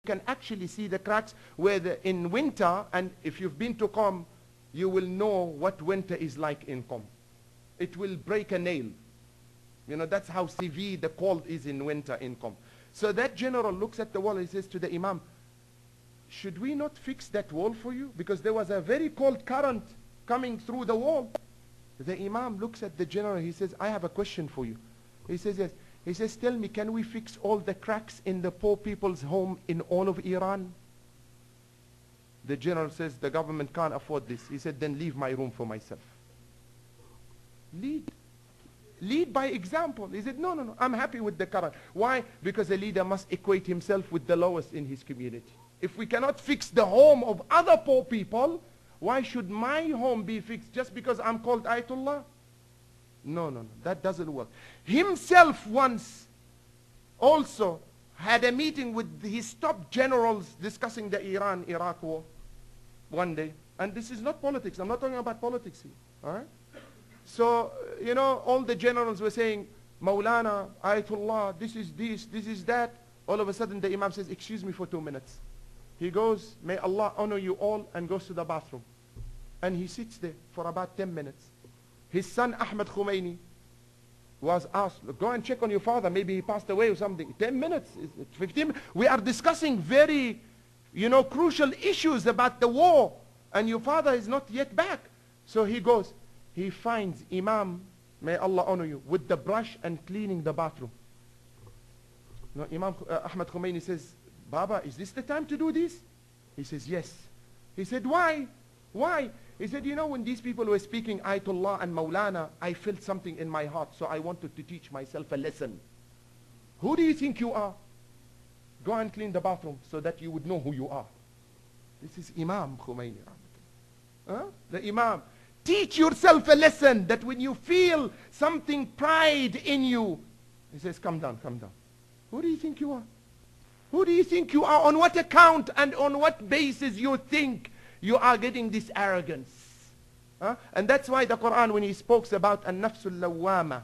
can actually see the cracks where in winter, and if you've been to Qom, you will know what winter is like in Qom. It will break a nail. You know, that's how severe the cold is in winter in Qom. So that general looks at the wall and he says to the Imam, should we not fix that wall for you? Because there was a very cold current coming through the wall. The Imam looks at the general, he says, I have a question for you. He says, yes. He says, tell me, can we fix all the cracks in the poor people's home in all of Iran? The general says, the government can't afford this. He said, then leave my room for myself. Lead. Lead by example. He said, no, I'm happy with the current. Why? Because a leader must equate himself with the lowest in his community. If we cannot fix the home of other poor people, why should my home be fixed just because I'm called Ayatollah? No, that doesn't work. Himself once also had a meeting with his top generals discussing the Iran-Iraq war one day. And this is not politics. I'm not talking about politics here. All right? So, you know, all the generals were saying, Maulana, Ayatollah, this is this is that. All of a sudden the Imam says, excuse me for 2 minutes. He goes, may Allah honor you all, and goes to the bathroom. And he sits there for about 10 minutes. His son Ahmed Khomeini was asked, go and check on your father, maybe he passed away or something. 10 minutes, 15 minutes. We are discussing very, you know, crucial issues about the war, and your father is not yet back. So he goes, he finds Imam, may Allah honor you, with the brush and cleaning the bathroom. No, Imam Ahmed Khomeini says, Baba, is this the time to do this? He says, yes. He said, why? Why? He said, you know, when these people were speaking Ayatollah and Maulana, I felt something in my heart, so I wanted to teach myself a lesson. Who do you think you are? Go and clean the bathroom so that you would know who you are. This is Imam Khomeini. The Imam. Teach yourself a lesson that when you feel something pride in you, he says, come down, come down. Who do you think you are? Who do you think you are? On what account and on what basis you think you are getting this arrogance? And that's why the Quran, when he speaks about an-nafsul lawwama,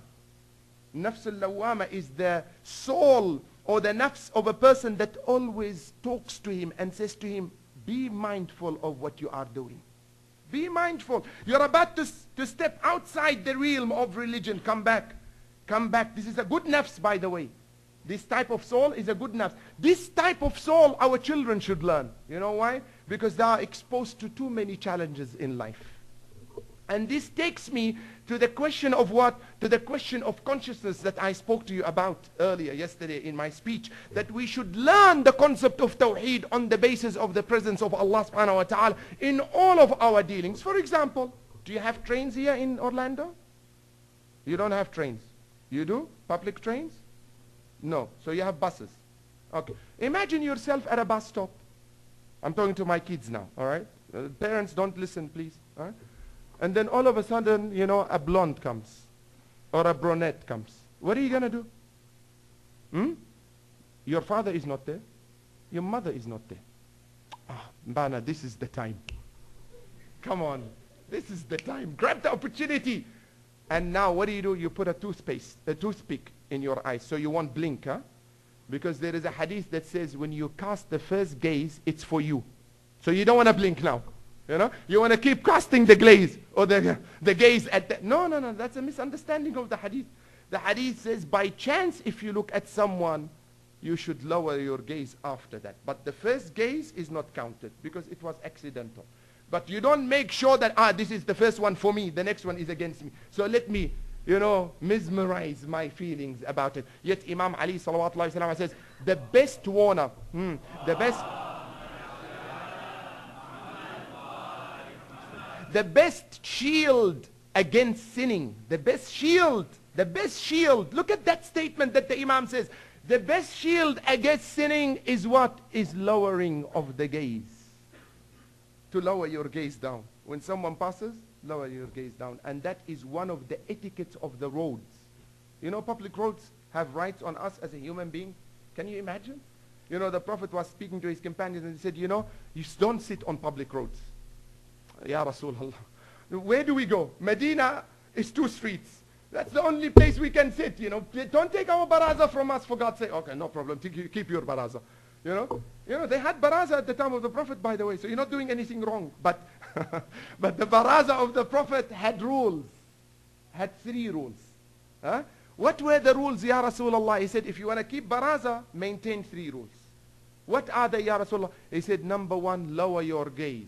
nafsul lawwama is the soul or the nafs of a person that always talks to him and says to him, be mindful of what you are doing. Be mindful. You're about to step outside the realm of religion. Come back. Come back. This is a good nafs, by the way. This type of soul is a good nafs. This type of soul our children should learn. You know why? Because they are exposed to too many challenges in life. And this takes me to the question of what? To the question of consciousness that I spoke to you about earlier, yesterday in my speech. That we should learn the concept of Tawheed on the basis of the presence of Allah subhanahu wa ta'ala in all of our dealings. For example, do you have trains here in Orlando? You don't have trains. You do? Public trains? No. So you have buses. Okay. Imagine yourself at a bus stop. I'm talking to my kids now, all right? Parents, don't listen, please. All right? And then all of a sudden, you know, a blonde comes. Or a brunette comes. What are you going to do? Your father is not there. Your mother is not there. Bana, this is the time. Come on. This is the time. Grab the opportunity. And now what do? You put a toothpick in your eyes so you won't blink, huh? Because there is a hadith that says when you cast the first gaze, it's for you. So you don't want to blink now. You know? You want to keep casting the gaze or the gaze at the... No. That's a misunderstanding of the hadith. The hadith says by chance if you look at someone, you should lower your gaze after that. But the first gaze is not counted because it was accidental. But you don't make sure that, this is the first one for me, the next one is against me. So let me, you know, mesmerize my feelings about it. Yet Imam Ali sallallahu alayhi wa sallam says, the best warner, the best shield against sinning, the best shield, look at that statement that the Imam says, the best shield against sinning is what? Is lowering of the gaze. To lower your gaze down. When someone passes, lower your gaze down. And that is one of the etiquettes of the roads. You know, public roads have rights on us as a human being. Can you imagine? You know, the Prophet was speaking to his companions and he said, you know, you don't sit on public roads. Ya Rasulullah. Where do we go? Medina is 2 streets. That's the only place we can sit, you know. Don't take our baraza from us, for God's sake. Okay, no problem. Keep your baraza. They had baraza at the time of the Prophet, by the way, so you're not doing anything wrong. But, but the baraza of the Prophet had rules, had 3 rules. Huh? What were the rules, Ya Rasulullah? He said, if you want to keep baraza, maintain 3 rules. What are they, Ya Rasulullah? He said, number 1, lower your gaze.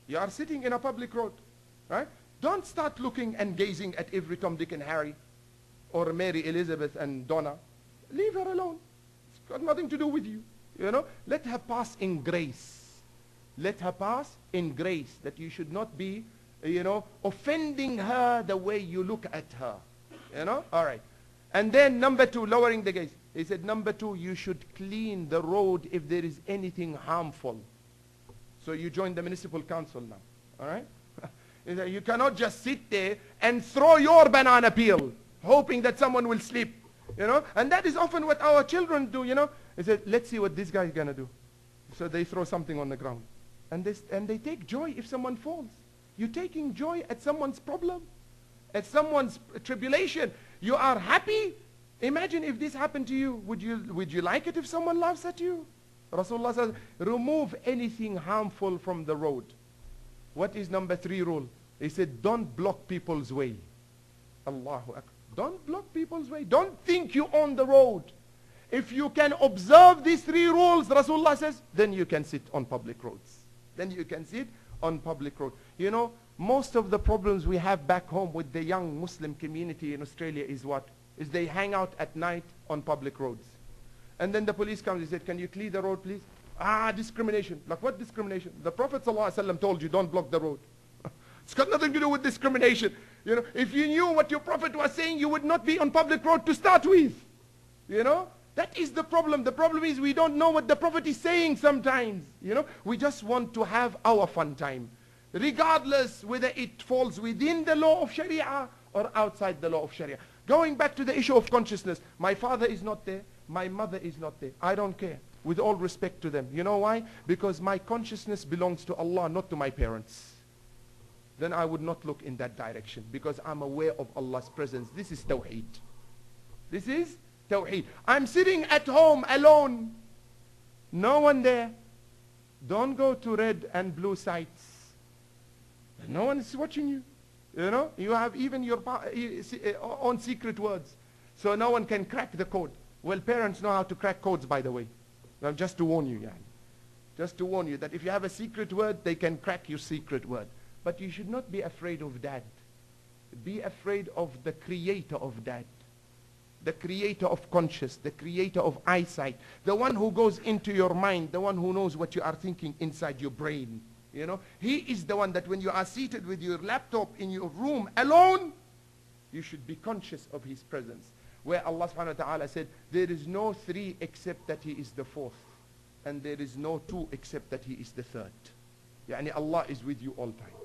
You are sitting in a public road, right? Don't start looking and gazing at every Tom, Dick, and Harry, or Mary, Elizabeth, and Donna. Leave her alone. It's got nothing to do with you. Let her pass in grace. Let her pass in grace, that you should not be, offending her the way you look at her. All right. And then number 2, lowering the gaze. He said, number 2, you should clean the road if there is anything harmful. So you join the municipal council now. All right? You cannot just sit there and throw your banana peel, hoping that someone will slip. And that is often what our children do, They said, let's see what this guy is going to do. So they throw something on the ground. And they take joy if someone falls. You're taking joy at someone's problem, at someone's tribulation. You are happy. Imagine if this happened to you. Would you like it if someone laughs at you? Rasulullah says, remove anything harmful from the road. What is number 3 rule? He said, don't block people's way. Allahu Akbar. Don't block people's way. Don't think you own the road. If you can observe these 3 rules, Rasulullah says, then you can sit on public roads. Then you can sit on public road. Most of the problems we have back home with the young Muslim community in Australia is what? Is they hang out at night on public roads. And then the police comes, he said, can you clear the road, please? Discrimination. Like what discrimination? The Prophet ﷺ told you, don't block the road. It's got nothing to do with discrimination. If you knew what your Prophet was saying, you would not be on public road to start with. That is the problem. The problem is we don't know what the Prophet is saying sometimes. We just want to have our fun time, regardless whether it falls within the law of Sharia or outside the law of Sharia. Going back to the issue of consciousness, my father is not there, my mother is not there. I don't care, with all respect to them. You know why? Because my consciousness belongs to Allah, not to my parents. Then I would not look in that direction, because I'm aware of Allah's presence. This is Tawheed. This is Tawheed. I'm sitting at home alone. No one there. Don't go to red and blue sites. No one is watching you. You have even your own secret words. So no one can crack the code. Well, parents know how to crack codes, by the way. Now, just to warn you, just to warn you that if you have a secret word, they can crack your secret word. But you should not be afraid of dad. Be afraid of the creator of dad. The creator of conscious, the creator of eyesight, the one who goes into your mind, the one who knows what you are thinking inside your brain. He is the one that when you are seated with your laptop in your room alone, you should be conscious of his presence. Where Allah subhanahu wa ta'ala said, there is no 3 except that he is the 4th. And there is no 2 except that he is the 3rd. Yani Allah is with you all time.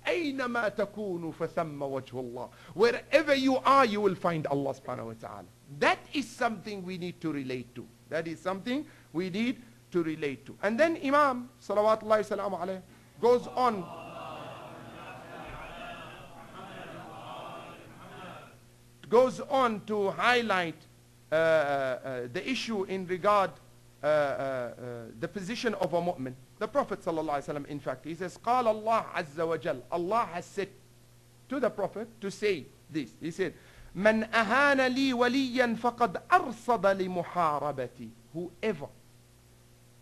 أينما تكونوا فثم وجه الله. Wherever you are, you will find Allah subhanahu wa ta'ala. That is something we need to relate to. That is something we need to relate to. And then Imam salawatullahi salamu alayhi goes on to highlight the issue in regard the position of a mu'min. The Prophet sallallahu alaihi wasallam, in fact, he says, قال الله عز وجل. Allah has said to the Prophet to say this. He said, من أهان لي وليا فقد أرصد لمحاربتي. Whoever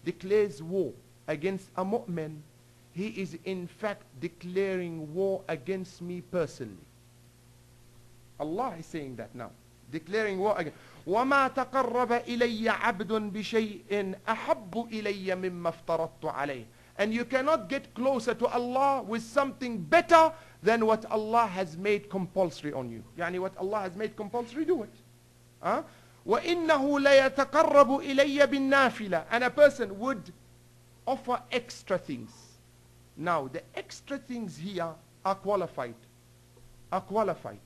declares war against a mu'min, he is in fact declaring war against me personally. Allah is saying that now. Declaring war against. وَمَا تَقَرَّبَ إِلَيَّ عَبْدٌ بِشَيْءٍ أَحَبُّ إِلَيَّ مِمَّا افْتَرَضْتُ عَلَيْهِ. And you cannot get closer to Allah with something better than what Allah has made compulsory on you. Yani what Allah has made compulsory, do it. وَإِنَّهُ لَيَتَقَرَّبُ إِلَيَّ بِالنَّافِلَةِ. And a person would offer extra things. Now, the extra things here are qualified. Are qualified.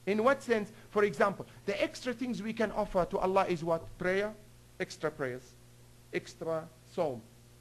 In what sense? For example, the extra things we can offer to Allah is what? Prayer, extra prayers, extra psalm,